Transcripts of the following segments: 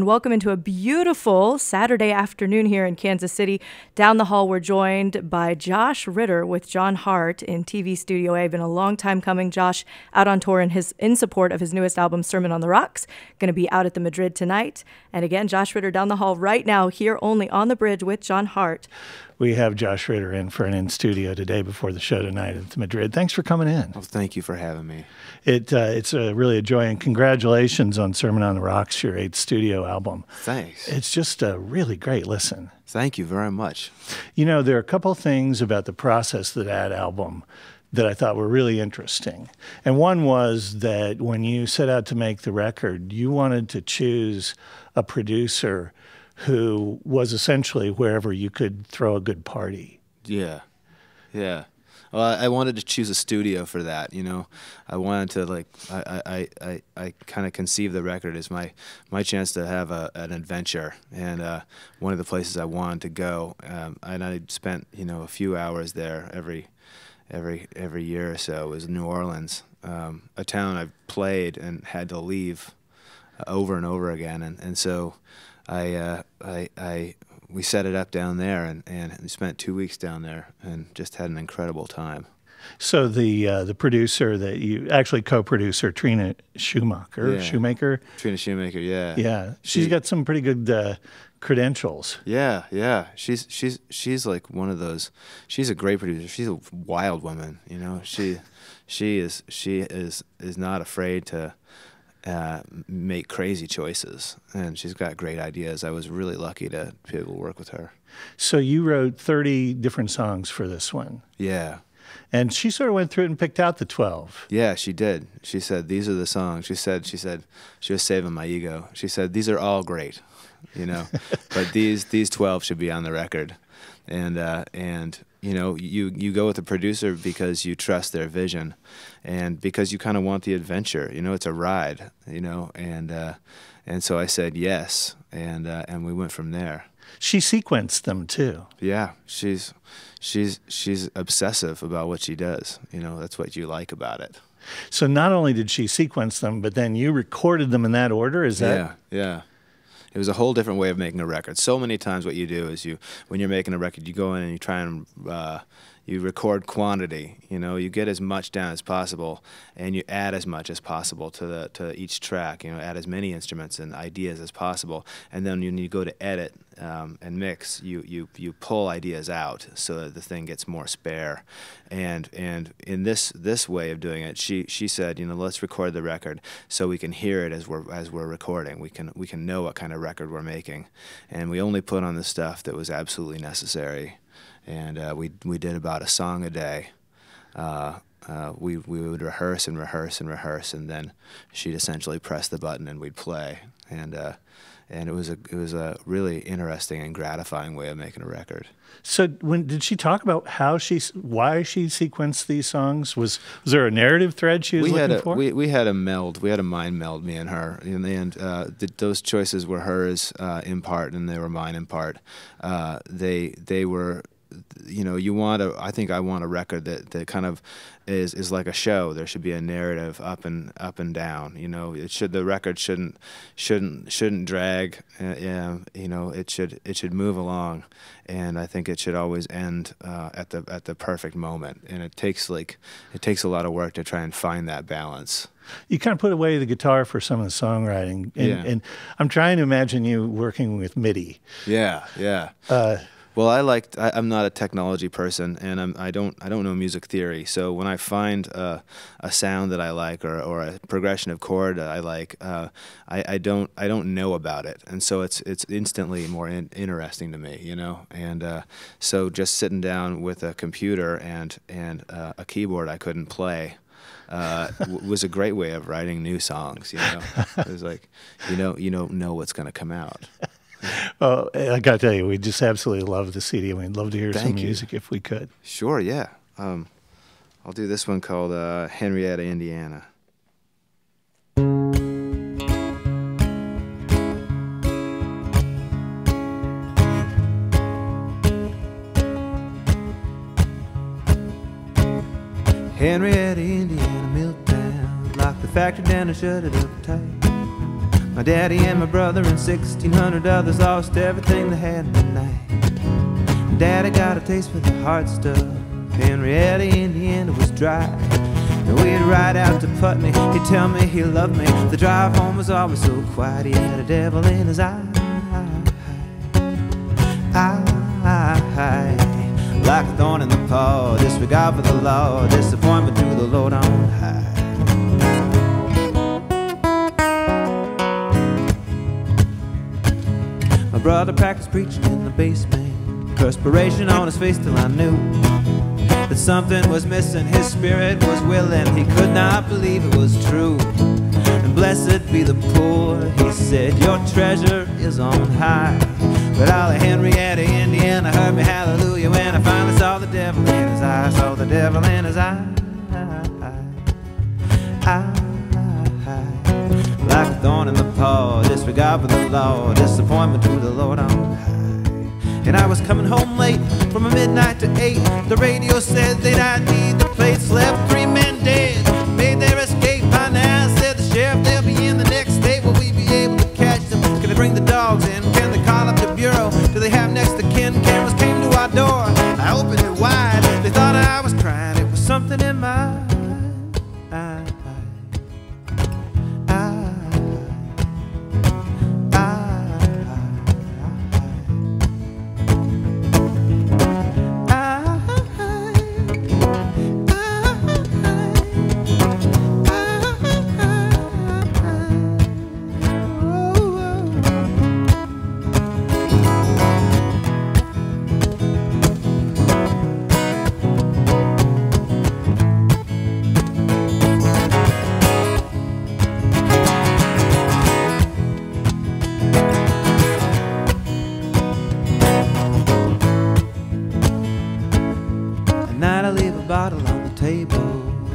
Welcome into a beautiful Saturday afternoon here in Kansas City. Down the hall, we're joined by Josh Ritter with Jon Hart in TV Studio A. Been a long time coming. Josh out on tour in support of his newest album, Sermon on the Rocks. Going to be out at the Madrid tonight. And again, Josh Ritter down the hall right now, here only on the bridge with Jon Hart. We have Josh Ritter in for an in-studio today before the show tonight at the Madrid. Thanks for coming in. Well, thank you for having me. It's really a joy, and congratulations on Sermon on the Rocks, your 8th studio album. Thanks. It's just a really great listen. Thank you very much. You know, there are a couple things about the process of that album that I thought were really interesting. And one was that when you set out to make the record, you wanted to choose a producer who was essentially wherever you could throw a good party. Yeah. Well, I wanted to choose a studio for that, you know. I wanted to, I kind of conceived the record as my chance to have an adventure, and one of the places I wanted to go. And I spent, a few hours there every year or so, was New Orleans, a town I've played and had to leave over and over again, and so we set it up down there and spent 2 weeks down there and just had an incredible time. So the producer that you actually co-producer, Trina Shoemaker, Trina Shoemaker, yeah. Yeah, she's got some pretty good credentials. Yeah. She's like one of those. She's a great producer. She's a wild woman, you know. She is not afraid to make crazy choices, and she's got great ideas. I was really lucky to be able to work with her. So you wrote 30 different songs for this one. Yeah. And she sort of went through it and picked out the 12. Yeah, she did. She said, these are the songs. She said, she was saving my ego. She said, these are all great, but these 12 should be on the record. And you go with the producer because you trust their vision, and because you kind of want the adventure. It's a ride. And so I said yes, and we went from there. She sequenced them too. Yeah, she's obsessive about what she does. That's what you like about it. So not only did she sequence them, but then you recorded them in that order. Is that? Yeah. It was a whole different way of making a record. So many times what you do is when you're making a record, you go in and you try and you record quantity. You get as much down as possible, and you add as much as possible to each track. Add as many instruments and ideas as possible. And then when you go to edit and mix, you pull ideas out so that the thing gets more spare. And in this way of doing it, she said, let's record the record so we can hear it as we're recording. We can know what kind of record we're making, and we only put on the stuff that was absolutely necessary. And we did about a song a day. We would rehearse and rehearse and rehearse, and then she'd essentially press the button and we'd play. And it was a really interesting and gratifying way of making a record. So did she talk about why she sequenced these songs? Was there a narrative thread she was looking for? We had a meld. We had a mind meld, me and her. And those choices were hers in part, and they were mine in part. They were. I think I want a record that kind of is like a show. There should be a narrative up and down. The record shouldn't drag. It should move along, and I think it should always end at the perfect moment. And it takes a lot of work to try and find that balance. You kind of put away the guitar for some of the songwriting, and I'm trying to imagine you working with MIDI. Yeah. Well, I'm not a technology person, and I don't know music theory. So when I find a sound that I like or a progression of chord that I like, I don't know about it, and so it's instantly more interesting to me, And so just sitting down with a computer and a keyboard I couldn't play was a great way of writing new songs. It was like you don't know what's going to come out. Well, I got to tell you, we just absolutely love the CD. We'd love to hear some music if we could. Sure, yeah. I'll do this one called Henrietta, Indiana. Henrietta, Indiana, Milltown. Locked the factory down and shut it up tight. My daddy and my brother and 1,600 others lost everything they had in the night. Daddy got a taste for the hard stuff. Henrietta, Indiana was dry. And we'd ride out to Putney. He'd tell me he loved me. The drive home was always so quiet. He had a devil in his eye. Like a thorn in the paw, disregard for the law, disappointment to the Lord on high. My brother practiced preaching in the basement, perspiration on his face till I knew that something was missing. His spirit was willing, he could not believe it was true. And blessed be the poor, he said, your treasure is on high. But all of Henrietta, Indiana heard me hallelujah when I finally saw the devil in his eye. Saw the devil in his eye. Like a thorn in the paw, disregard for the law, disappointment to the Lord on high. And I was coming home late from a midnight to 8. The radio said that I need the plates. Left 3 men dead, made their escape by now. Said the sheriff, they'll be in the next state. Will we be able to catch them? Can they bring the dogs in? Can they call up the bureau? Do they have next to kin? Cameras came to our door. I opened it wide. They thought I was crying. It was something in my eye.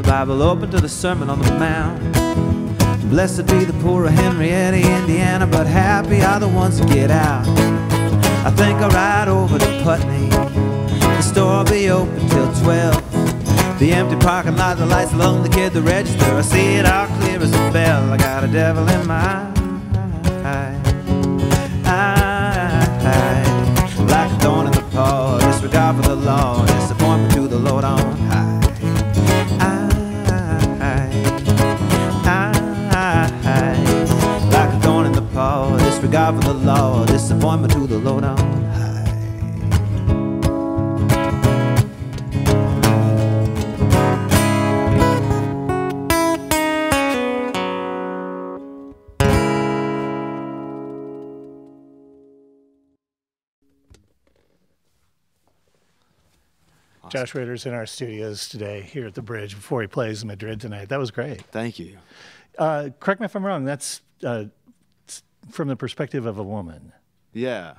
Bible open to the Sermon on the Mount. Blessed be the poor of Henrietta, Indiana, but happy are the ones who get out. I think I'll ride over to Putney. The store will be open till 12. The empty parking lot, the lights, the lonely kid, the register, I see it all clear as a bell. I got a devil in my eye. Like a thorn in the paw, disregard for the law, disappointment to the Lord on high. Like a thorn in the paw, disregard for the law, disappointment to the Lord on high. Josh Ritter's in our studios today here at the Bridge before he plays in Madrid tonight. That was great. Thank you. Correct me if I'm wrong. That's from the perspective of a woman. Yeah.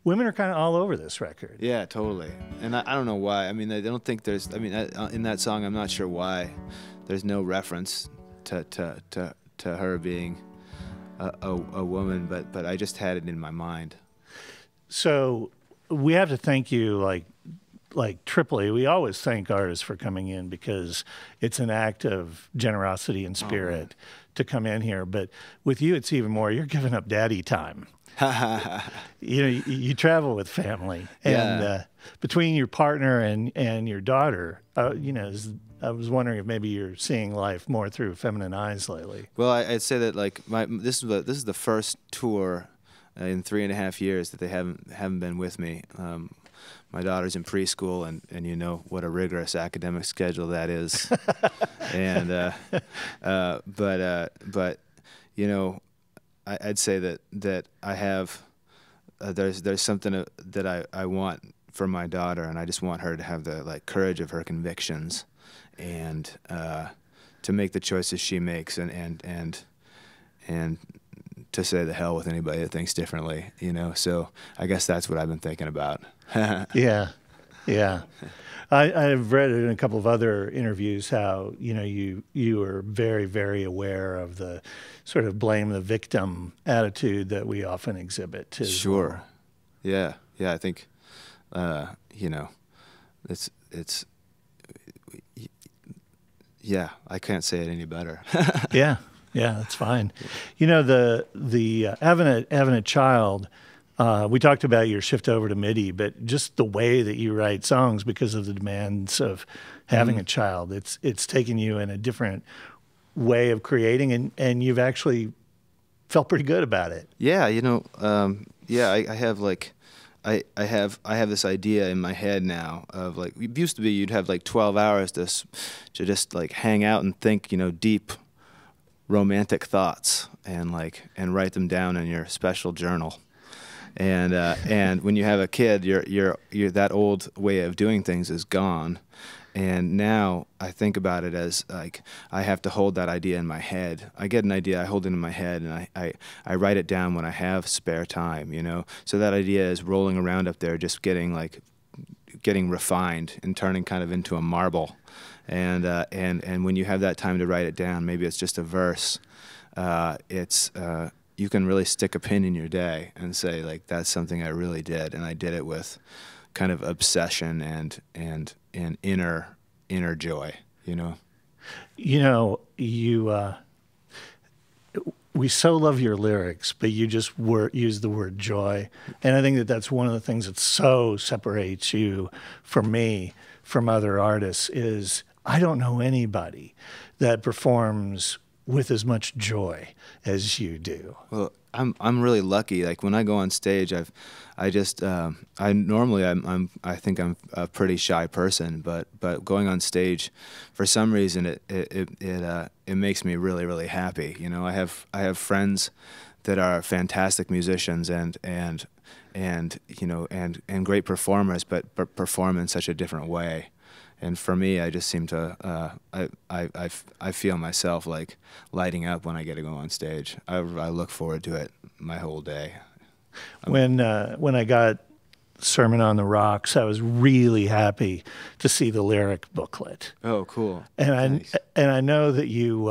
Women are kind of all over this record. Yeah, totally. And I don't know why. I mean, I don't think there's, I mean, in that song, I'm not sure why there's no reference to her being a woman, but I just had it in my mind. So we have to thank you, like triply. We always thank artists for coming in because it's an act of generosity and spirit to come in here. But with you, it's even more. You're giving up daddy time. You know, you travel with family, and between your partner and your daughter, you know, I was wondering if maybe you're seeing life more through feminine eyes lately. Well, I'd say that like this is the first tour in 3.5 years that they haven't been with me. My daughter's in preschool, and you know what a rigorous academic schedule that is. And but you know, I'd say that I have there's something that I want for my daughter, and I just want her to have the courage of her convictions, and to make the choices she makes, and to say the hell with anybody that thinks differently, you know. So I guess that's what I've been thinking about. Yeah. I've read in a couple of other interviews how, you know, you are very, very aware of the sort of blame the victim attitude that we often exhibit. Sure. Well. Yeah. I think, you know, it's yeah, I can't say it any better. Yeah. Yeah, that's fine. You know, having a child. We talked about your shift over to MIDI, but just the way that you write songs because of the demands of having a child, it's taken you in a different way of creating, and you've actually felt pretty good about it. Yeah, you know, I have like, I have this idea in my head now of like, it used to be you'd have like 12 hours to just like hang out and think, you know, deep romantic thoughts and write them down in your special journal. And when you have a kid, you're that old way of doing things is gone. And now I think about it as like I have to hold that idea in my head. I get an idea, I hold it in my head, and I write it down when I have spare time, you know. So that idea is rolling around up there, just getting refined and turning kind of into a marble. And when you have that time to write it down, maybe it's just a verse. You can really stick a pin in your day and say like that's something I really did, and I did it with kind of obsession and inner joy, you know. You know, we so love your lyrics, but you just use the word joy, and I think that's one of the things that so separates you from me from other artists. Is I don't know anybody that performs with as much joy as you do. Well, I'm really lucky. Like when I go on stage, I think I'm a pretty shy person, but going on stage, for some reason it makes me really, really happy. You know, I have friends that are fantastic musicians and you know and great performers, but perform in such a different way. And for me, I just seem to, I feel myself like lighting up when I get to go on stage. I look forward to it my whole day. When I got Sermon on the Rocks, I was really happy to see the lyric booklet. Oh, cool. And nice. I know that you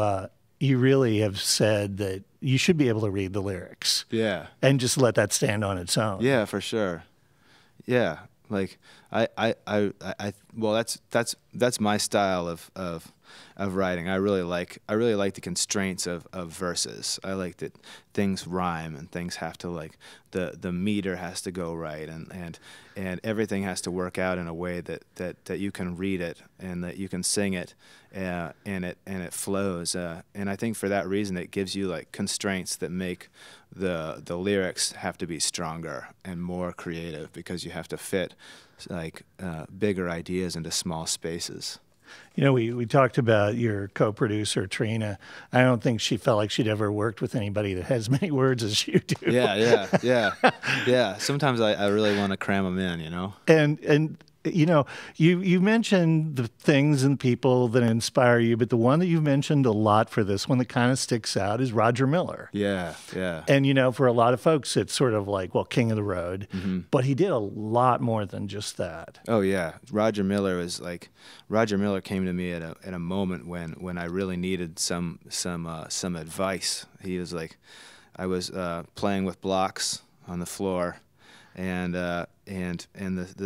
really have said that you should be able to read the lyrics. Yeah. And just let that stand on its own. Yeah, for sure. Yeah. Like well, that's my style of writing. I really like the constraints of verses. I like that things rhyme and things have to like the meter has to go right and everything has to work out in a way that you can read it and that you can sing it and it flows. And I think for that reason it gives you like constraints that make the lyrics have to be stronger and more creative because you have to fit like bigger ideas into small spaces. You know, we talked about your co-producer, Trina. I don't think she felt like she'd ever worked with anybody that has many words as you do. Yeah. Sometimes I really want to cram them in, you know? And you know, you mentioned the things and people that inspire you, but the one that you've mentioned a lot for this one that kind of sticks out is Roger Miller. Yeah. And, you know, for a lot of folks, it's sort of like, well, king of the road, but he did a lot more than just that. Oh, yeah. Roger Miller came to me at a moment when I really needed some advice. He was like, I was playing with blocks on the floor, and the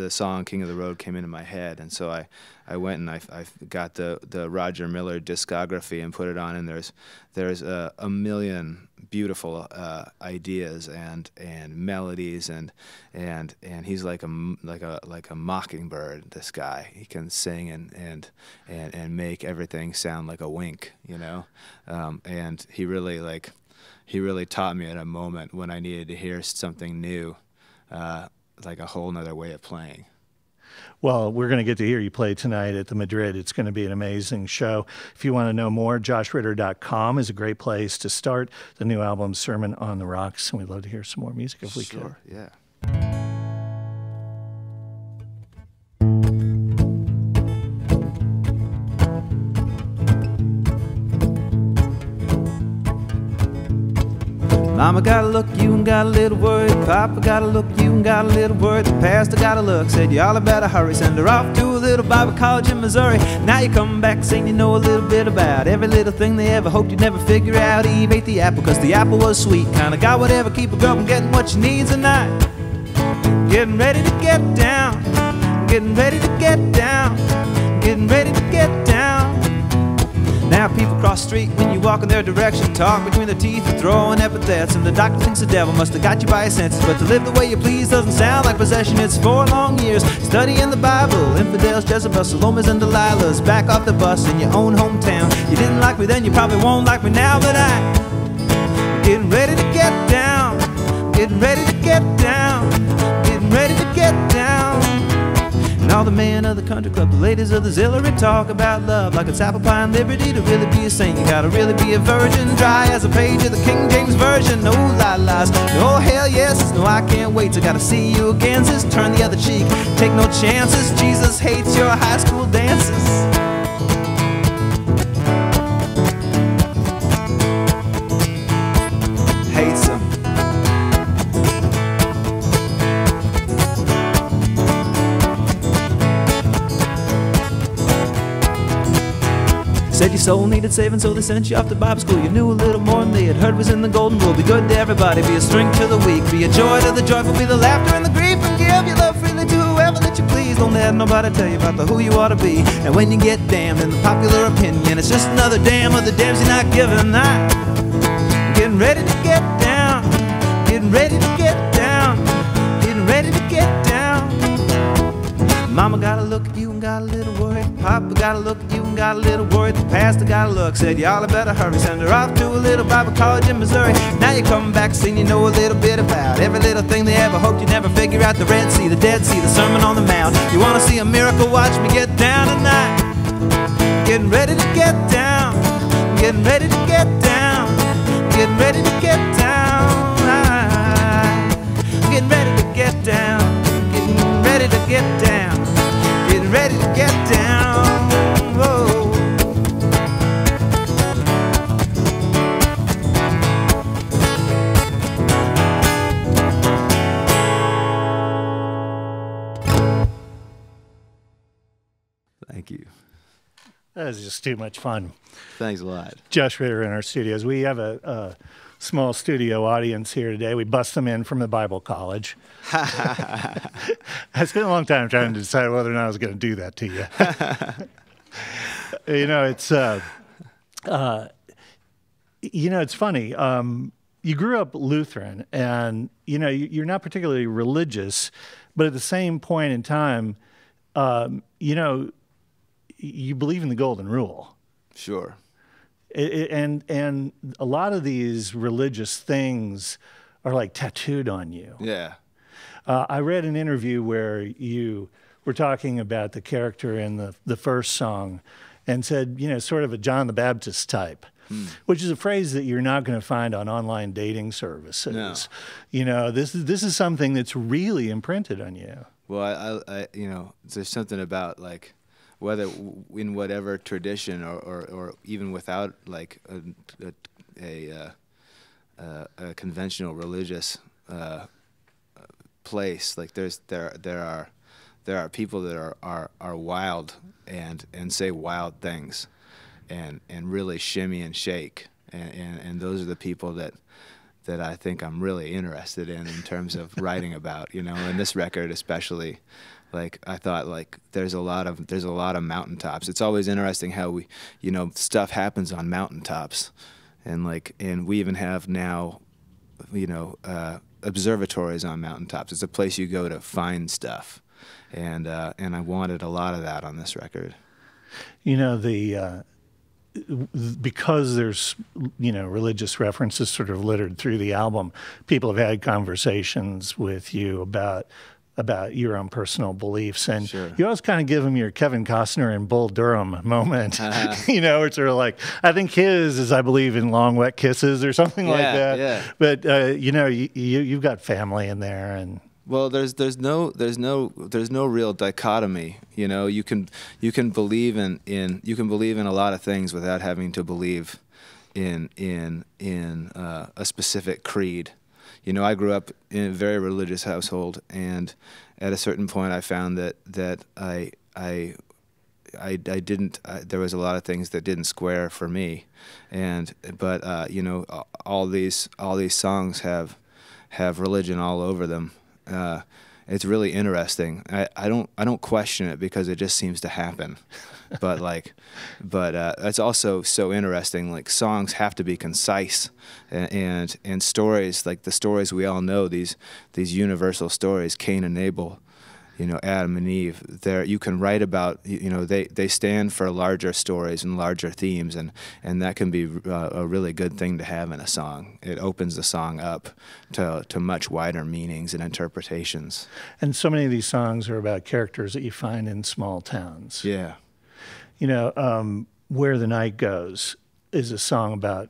song "King of the Road" came into my head, and so I went and I got the Roger Miller discography and put it on, and there's a million beautiful ideas and melodies and he's like a mockingbird. This guy, he can sing and make everything sound like a wink, you know, and he really taught me at a moment when I needed to hear something new. Like a whole nother way of playing. Well, we're going to get to hear you play tonight at the Madrid. It's going to be an amazing show. If you want to know more, joshritter.com is a great place to start. The new album, Sermon on the Rocks, and we'd love to hear some more music if we could. Sure, yeah. Mama got a look, you and got a little worried. Papa got a look, you and got a little worried. The pastor got a look, said you all better hurry. Send her off to a little Bible college in Missouri. Now you come back saying you know a little bit about every little thing they ever hoped you'd never figure out. Eve ate the apple 'cause the apple was sweet. Kinda got whatever, keep a girl from getting what she needs tonight. Getting ready to get down, getting ready to get down, getting ready to get down. Now people cross the street when you walk in their direction, talk between their teeth and throwing epithets, and the doctor thinks the devil must have got you by his senses. But to live the way you please doesn't sound like possession. It's 4 long years studying the Bible, infidels, Jezebel, Salomes, and Delilahs. Back off the bus in your own hometown. You didn't like me then, you probably won't like me now. But I'm getting ready to get down, getting ready to get down, getting ready to get down. And all the men of the country club, the ladies of the auxiliary, talk about love like it's apple pie and liberty. To really be a saint, you gotta really be a virgin, dry as a page of the King James Version. No la-las, no hell yes, no I can't wait. I gotta see you again, sis, turn the other cheek, take no chances. Jesus hates your high school dances. Hates them. Said your soul needed saving, so they sent you off to Bible school. You knew a little more than they had heard was in the golden rule. Be good to everybody, be a strength to the weak, be a joy to the joyful, be the laughter and the grief, and give your love freely to whoever that you please. Don't let nobody tell you about who you ought to be. And when you get damned in the popular opinion, it's just another damn of the damns you're not giving. I'm getting ready to get down, getting ready to get down, getting ready to get down. Mama gotta look at you and got a little worried. Papa gotta look at you and got a little worried. The pastor gotta look, said y'all better hurry. Send her off to a little Bible college in Missouri. Now you're coming back saying you know a little bit about every little thing they ever hoped you'd never figure out. The Red Sea, the Dead Sea, the Sermon on the Mount. You wanna see a miracle? Watch me get down tonight. Getting ready to get down, getting ready to get down, getting ready to get down. Getting ready to get down, getting ready to get down, getting ready to get down. Whoa. Thank you. That was just too much fun. Thanks a lot. Josh Ritter in our studios. We have a small studio audience here today. We bust them in from the Bible college. I spent a long time trying to decide whether or not I was going to do that to you. It's funny. You grew up Lutheran, and you're not particularly religious, but at the same point in time, you believe in the golden rule. Sure. And a lot of these religious things are like tattooed on you. Yeah. I read an interview where you were talking about the character in the first song and said, sort of a John the Baptist type, which is a phrase that you're not going to find on online dating services. No. This is something that's really imprinted on you. Well, I there's something about like, whether in whatever tradition or even without like a conventional religious place, like there are people that are wild and say wild things and really shimmy and shake, and those are the people that I think I'm really interested in terms of writing about, and this record especially. Like I thought, like there's a lot of mountaintops. It's always interesting how we, stuff happens on mountaintops, and we even have now, observatories on mountaintops. It's a place you go to find stuff, and I wanted a lot of that on this record. Because there's religious references sort of littered through the album, people have had conversations with you about your own personal beliefs, and sure. You always kind of give them your Kevin Costner and Bull Durham moment, it's sort of like, I think his is, I believe in long wet kisses or something like that. Yeah. But you've got family in there, and well, there's no real dichotomy. You can believe in a lot of things without having to believe in a specific creed. I grew up in a very religious household, and at a certain point, I found that I didn't. There was a lot of things that didn't square for me, but all these songs have religion all over them, it's really interesting. I don't question it because it just seems to happen. But it's also so interesting. Like, songs have to be concise, and stories, like the stories we all know, these universal stories, Cain and Abel, Adam and Eve. You can write about, they stand for larger stories and larger themes, and that can be a really good thing to have in a song. It opens the song up to much wider meanings and interpretations. And so many of these songs are about characters that you find in small towns. Yeah. Where the Night Goes is a song about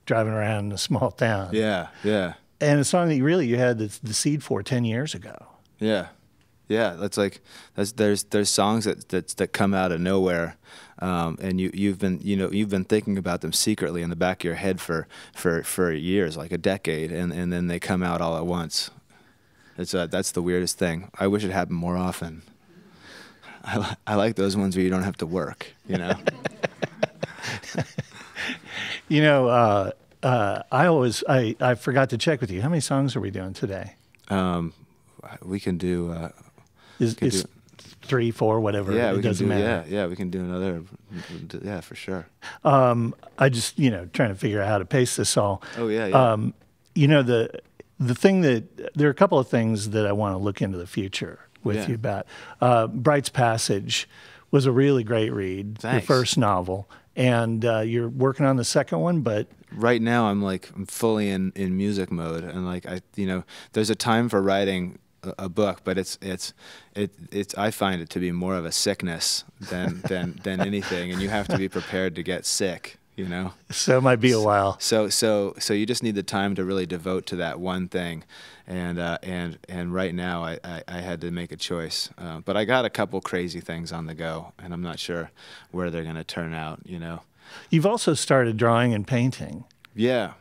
driving around in a small town. Yeah, yeah. And a song that you had the seed for 10 years ago. Yeah. Yeah, there's songs that come out of nowhere, and you've been thinking about them secretly in the back of your head for years, like a decade, and then they come out all at once. That's the weirdest thing. I wish it happened more often. I like those ones where you don't have to work, I forgot to check with you. How many songs are we doing today? We can do. It's 3, 4, whatever. Yeah, it doesn't matter. Yeah, we can do another. Yeah, for sure. I just trying to figure out how to pace this all. Oh yeah. The thing there are a couple of things that I want to look into the future with you about. Bright's Passage was a really great read. Thanks. Your first novel, and you're working on the second one, but right now I'm fully in music mode, and there's a time for writing a book, but it's I find it to be more of a sickness than anything, and you have to be prepared to get sick, So it might be a while. So you just need the time to really devote to that one thing, and right now I had to make a choice, but I got a couple crazy things on the go, and I'm not sure where they're going to turn out. You've also started drawing and painting. Yeah,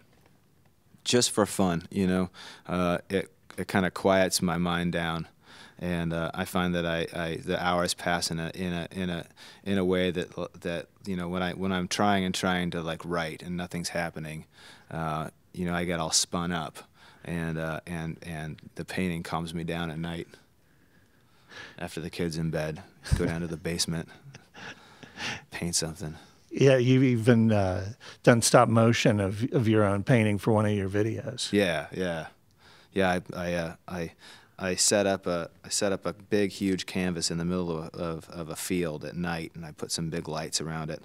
just for fun. It kind of quiets my mind down, and I find that the hours pass in a way that when I'm trying to write and nothing's happening, I get all spun up, and the painting calms me down at night. After the kids in bed, go down to the basement, paint something. Yeah, you've even done stop motion of your own painting for one of your videos. Yeah. Yeah, I set up a big, huge canvas in the middle of a field at night, and I put some big lights around it,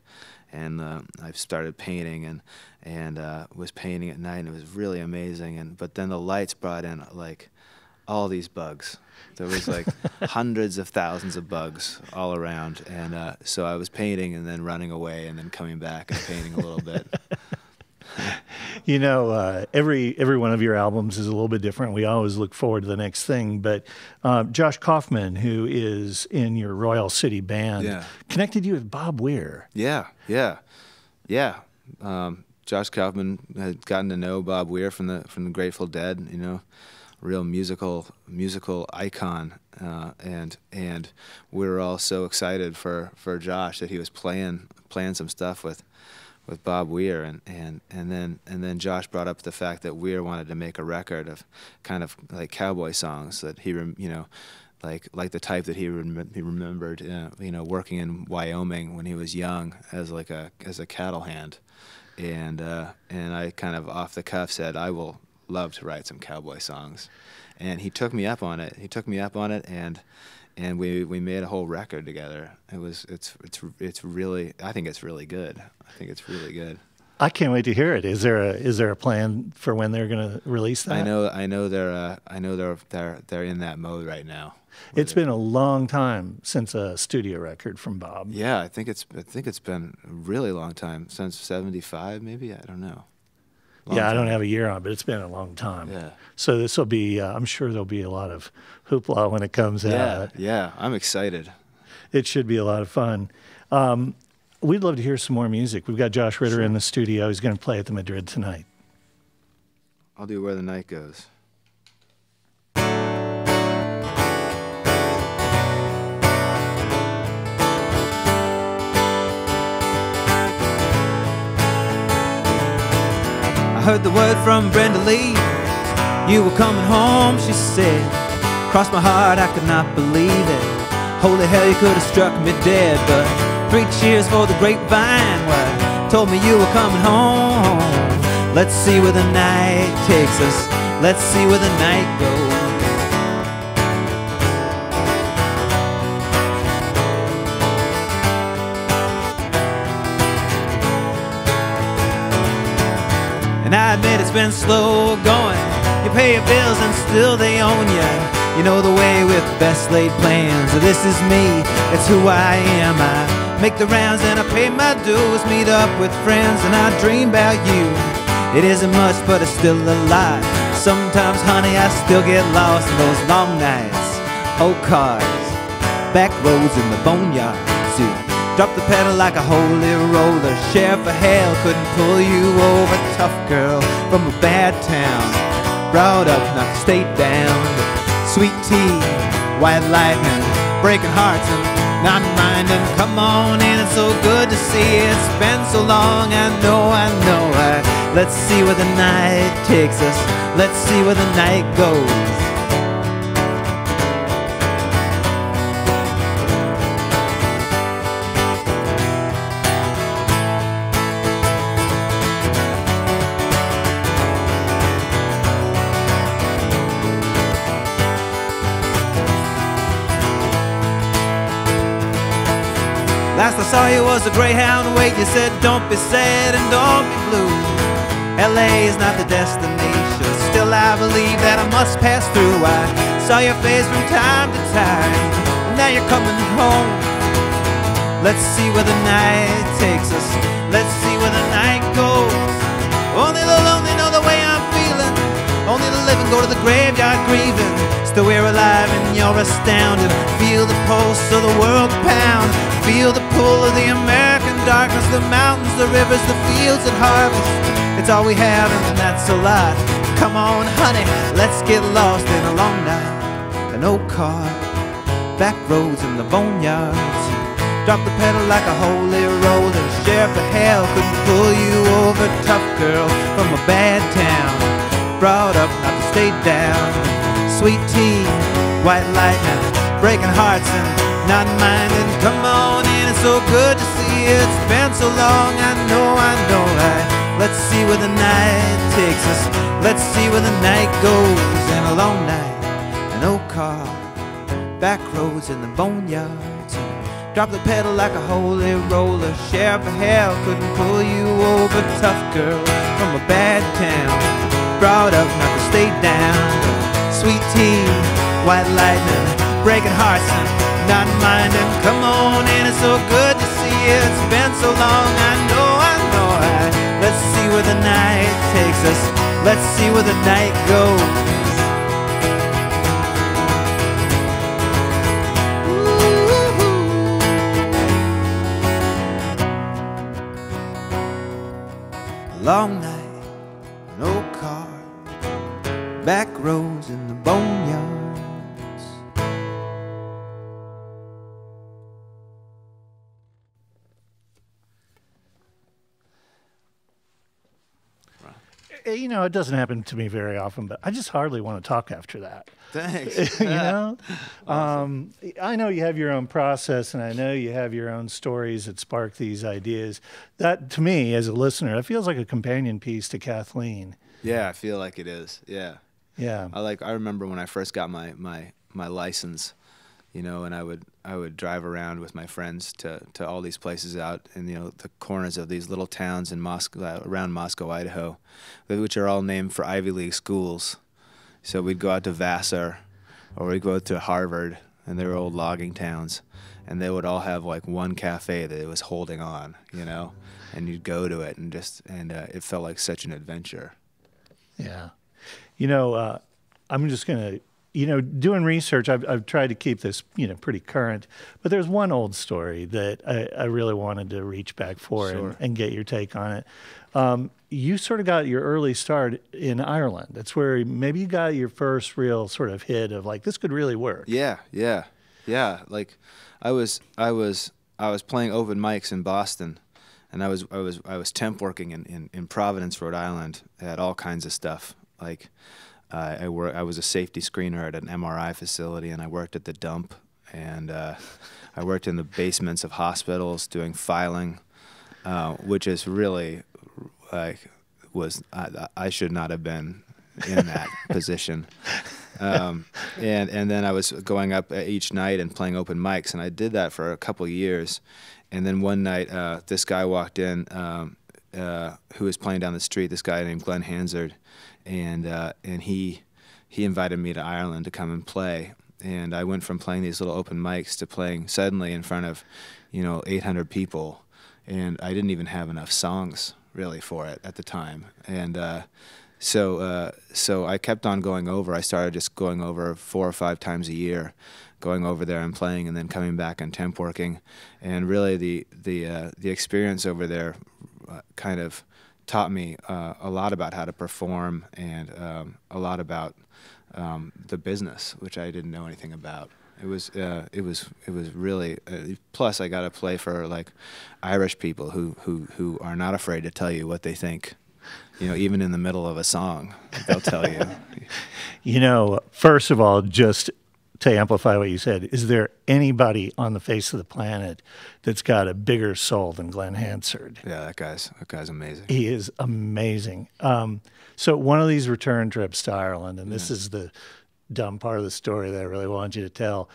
and I started painting and was painting at night, and it was really amazing. But then the lights brought in all these bugs. There was hundreds of thousands of bugs all around, and so I was painting and then running away and then coming back and painting a little bit. Every one of your albums is a little bit different. We always look forward to the next thing. But Josh Kaufman, who is in your Royal City band, connected you with Bob Weir. Yeah. Josh Kaufman had gotten to know Bob Weir from the Grateful Dead. Real musical icon, and we were all so excited for Josh that he was playing some stuff with Bob Weir, and then Josh brought up the fact that Weir wanted to make a record of kind of like cowboy songs that he like the type that he remembered working in Wyoming when he was young as a cattle hand, and I kind of off the cuff said I will love to write some cowboy songs, and he took me up on it. And we made a whole record together. It's really, I think it's really good. I can't wait to hear it. Is there a plan for when they're going to release that? I know they're in that mode right now. It's been a long time since a studio record from Bob. Yeah, I think it's been a really long time, since '75 maybe. I don't know. I don't have a year on, but it's been a long time. Yeah. So this will be, I'm sure there'll be a lot of hoopla when it comes out. Yeah, I'm excited. It should be a lot of fun. We'd love to hear some more music. We've got Josh Ritter in the studio. He's going to play at the Madrid tonight. I'll do Where the Night Goes. I heard the word from Brenda Lee. You were coming home, she said. Crossed my heart, I could not believe it. Holy hell, you could have struck me dead. But 3 cheers for the grapevine, well, told me you were coming home. Let's see where the night takes us. Let's see where the night goes. And I admit it's been slow going. You pay your bills and still they own you. You know the way with best laid plans. This is me, it's who I am. I make the rounds and I pay my dues. Meet up with friends and I dream about you. It isn't much but it's still a lot. Sometimes, honey, I still get lost in those long nights. Old cars, back roads in the boneyard. See, drop the pedal like a holy roller. Sheriff of hell couldn't pull you over. Tough girl from a bad town, brought up not to stay down. Sweet tea, white lightning, breaking hearts and not minding. Come on in, it's so good to see. It's been so long, I know. Let's see where the night takes us. Let's see where the night goes. Last I saw you was a Greyhound wait. You said don't be sad and don't be blue. LA is not the destination. Still I believe that I must pass through. I saw your face from time to time. Now you're coming home. Let's see where the night takes us. Let's see where the night goes. Only the lonely know the way I'm feeling. Only the living go to the graveyard grieving. Still we're alive and you're astounded. Feel the pulse of the world pound. Feel the pull of the American darkness. The mountains, the rivers, the fields and harvest. It's all we have and that's a lot. Come on, honey, let's get lost in a long night. An old car, back roads in the boneyards. Drop the pedal like a holy roller. Sheriff of hell couldn't pull you over. Tough girl from a bad town, brought up not to stay down. Sweet tea, white lightning, breaking hearts and not minding. Come on in, it's so good to see you. It's been so long, I know. Let's see where the night takes us. Let's see where the night goes. And a long night, an old car, back roads in the boneyards. Drop the pedal like a holy roller. Sheriff of hell couldn't pull you over. Tough girl from a bad town, brought up not to stay down. Sweet tea, white lightning, breaking hearts and not minding. Come on in, it's so good to see you. It's been so long, I know. Let's see where the night takes us. Let's see where the night goes. Ooh. Long night, an old car, back roads in the boneyards. You know, it doesn't happen to me very often, but I just hardly want to talk after that. Thanks. You know? Awesome. I know you have your own process, and I know you have your own stories that spark these ideas. That, to me, as a listener, it feels like a companion piece to Kathleen. Yeah, I feel like it is. Yeah. Yeah. I remember when I first got my license, you know, and I would drive around with my friends to all these places out in, you know, the corners of these little towns in Moscow, around Moscow, Idaho, which are all named for Ivy League schools. So we'd go out to Vassar, or we'd go to Harvard, and they were old logging towns, and they would all have like one cafe that it was holding on, you know, and you'd go to it and it felt like such an adventure. Yeah. You know, I'm just going to, you know, doing research, I've tried to keep this, you know, pretty current, but there's one old story that I really wanted to reach back for. Sure. and get your take on it. You sort of got your early start in Ireland. That's where maybe you got your first real sort of hit of like, this could really work. Yeah. Like I was playing open mics in Boston, and I was temp working in Providence, Rhode Island at all kinds of stuff. Like I was a safety screener at an MRI facility, and I worked at the dump, and I worked in the basements of hospitals doing filing, which is really I should not have been in that position. And then I was going up each night and playing open mics, and I did that for a couple of years. And then one night, this guy walked in who was playing down the street. This guy named Glenn Hansard, and he invited me to Ireland to come and play. And I went from playing these little open mics to playing suddenly in front of, 800 people, and I didn't even have enough songs really for it at the time. And so I kept on going over. I started just going over 4 or 5 times a year, going over there and playing, and then coming back and temp working. And really, the experience over there kind of taught me a lot about how to perform, and a lot about the business, which I didn't know anything about. It was really. Plus, I got to play for like Irish people who are not afraid to tell you what they think. Even in the middle of a song, they'll tell you. First of all, just to amplify what you said, is there anybody on the face of the planet that's got a bigger soul than Glenn Hansard? Yeah, that guy's amazing. He is amazing. So one of these return trips to Ireland, and this is the dumb part of the story that I really want you to tell.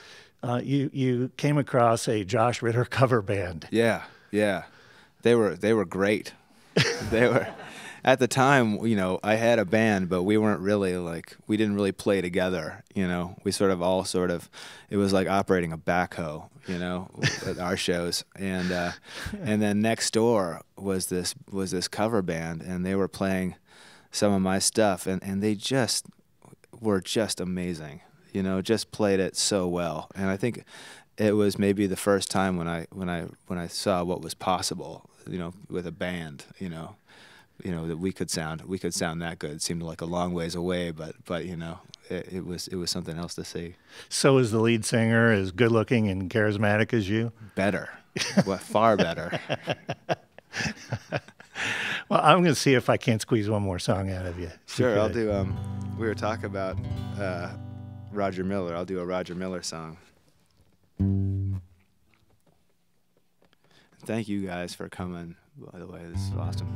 You came across a Josh Ritter cover band. Yeah, they were great. They were. At the time, I had a band, but we weren't really we didn't really play together. We it was like operating a backhoe, at our shows. And then next door was this cover band, and they were playing some of my stuff, and they just were just amazing. Just played it so well. And I think it was maybe the first time when I saw what was possible, with a band, that we could sound that good. It seemed like a long ways away, but it was something else to see. So is the lead singer as good looking and charismatic as you? Better. Far better. Well, I'm going to see if I can't squeeze one more song out of you. Sure, I'll do. We were talking about Roger Miller. I'll do a Roger Miller song. Thank you guys for coming. By the way, this is awesome.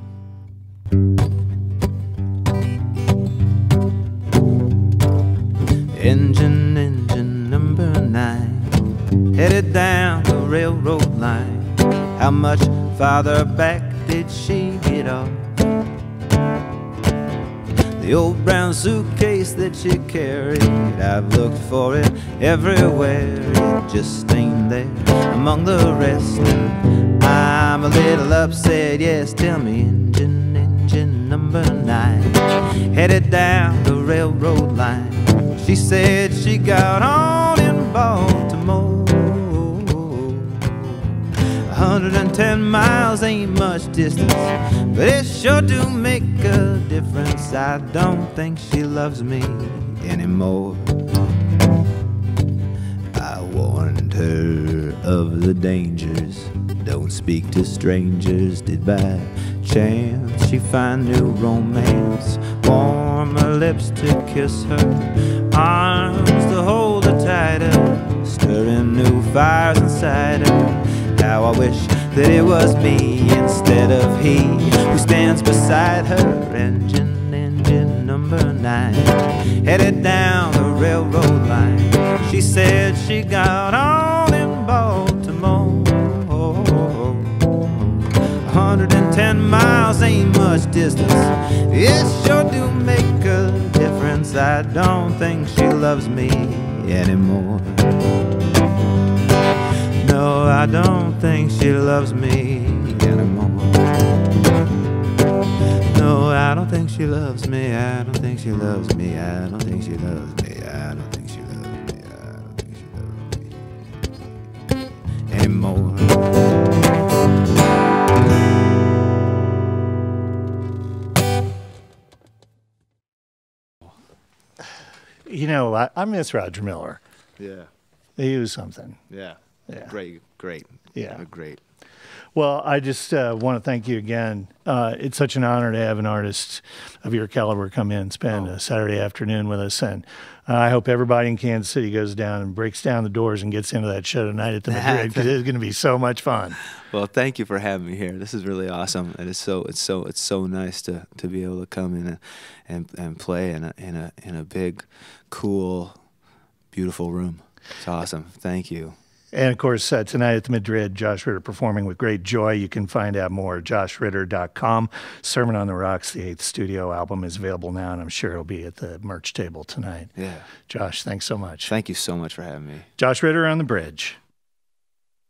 Engine number 9, headed down the railroad line. How much farther back did she get off? The old brown suitcase that she carried, I've looked for it everywhere. It just ain't there among the rest. And I'm a little upset, yes, tell me, engine number 9, headed down the railroad line. She said she got on in Baltimore. 110 miles ain't much distance, but it sure do make a difference. I don't think she loves me anymore. I warned her of the dangers. Don't speak to strangers. Did by chance she find new romance? Warm her lips to kiss her, arms to hold her tighter, stirring new fires inside her. How I wish that it was me instead of he who stands beside her. Engine number 9, headed down the railroad line. She said she got on in Baltimore. 110 miles ain't much distance. It sure do make a difference. I don't think she loves me anymore. No, I don't think she loves me anymore. No, I don't think she loves me. I don't think she loves me. I don't think she loves me. I don't think she loves me. I don't think she loves me anymore. I miss Roger Miller. Yeah. He was something. Yeah. Yeah. Great. Yeah. Great. Well, I just want to thank you again. It's such an honor to have an artist of your caliber come in and spend a Saturday afternoon with us. And I hope everybody in Kansas City goes down and breaks down the doors and gets into that show tonight at the Madrid, because it's going to be so much fun. Well, thank you for having me here. This is really awesome, and it's so nice to be able to come in and play in a big, cool, beautiful room. It's awesome. Thank you. And, of course, tonight at the Madrid, Josh Ritter performing with great joy. You can find out more at joshritter.com. Sermon on the Rocks, the 8th studio album, is available now, and I'm sure it'll be at the merch table tonight. Yeah. Josh, thanks so much. Thank you so much for having me. Josh Ritter on the Bridge.